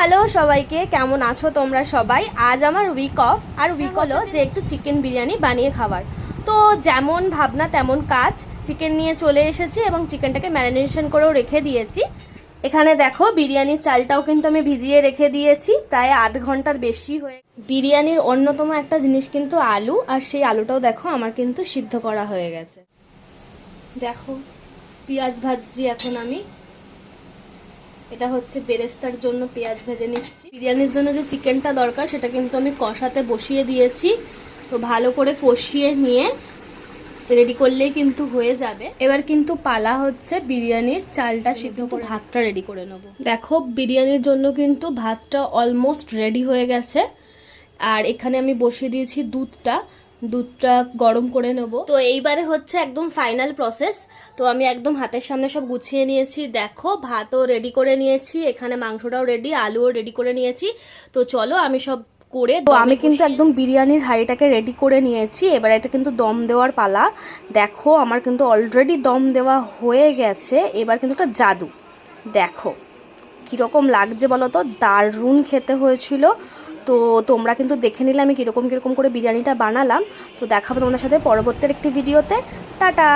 Hello সবাইকে, কেমন আছো তোমরা সবাই? আজ আমার উইক অফ, আর উইক হলো যে একটু চিকেন বিরিয়ানি বানিয়ে খাবার। তো যেমন ভাবনা তেমন কাজ, চিকেন নিয়ে চলে এসেছি এবং চিকেনটাকে ম্যারিনেশন করেও রেখে দিয়েছি। এখানে দেখো বিরিয়ানির চালটাও কিন্তু আমি ভিজিয়ে রেখে দিয়েছি প্রায় আধ ঘন্টার বেশি হয়ে। বিরিয়ানির অন্যতম একটা জিনিস কিন্তু আলু, আর সেই আলুটাও দেখো আমার কিন্তু সিদ্ধ করা হয়ে গেছে। দেখো পেঁয়াজ ভাজছি এখন আমি। এটা হচ্ছে বেরেস্তার জন্য পেঁয়াজ ভেজে নিচ্ছি। বিরিয়ানির জন্য যে চিকেনটা দরকার সেটা কিন্তু আমি কষাতে বসিয়ে দিয়েছি। তো ভালো করে কষিয়ে নিয়ে রেডি করলেই কিন্তু হয়ে যাবে। এবার কিন্তু পালা হচ্ছে বিরিয়ানির চালটা সিদ্ধ করে ভাতটা রেডি করে নেব। দেখো বিরিয়ানির জন্য কিন্তু ভাতটা অলমোস্ট রেডি হয়ে গেছে। আর এখানে আমি বসিয়ে দিয়েছি দুধটা গরম করে নেব। তো এইবারে হচ্ছে একদম ফাইনাল প্রসেস। তো আমি একদম হাতের সামনে সব গুছিয়ে নিয়েছি। দেখো ভাতও রেডি করে নিয়েছি, এখানে মাংসটাও রেডি, আলুও রেডি করে নিয়েছি। তো চলো আমি সব করে, তো আমি কিন্তু একদম বিরিয়ানির হাঁড়িটাকে রেডি করে নিয়েছি। এবার এটা কিন্তু দম দেওয়ার পালা। দেখো আমার কিন্তু অলরেডি দম দেওয়া হয়ে গেছে। এবার কিন্তু একটা জাদু, দেখো কীরকম লাগছে বলো তো, দারুণ খেতে হয়েছিল। তো তোমরা কিন্তু দেখে নিলে আমি কীরকম করে বিরিয়ানিটা বানালাম। তো দেখাবো তোমাদের সাথে পরবর্তীর একটি ভিডিওতে। টাটা।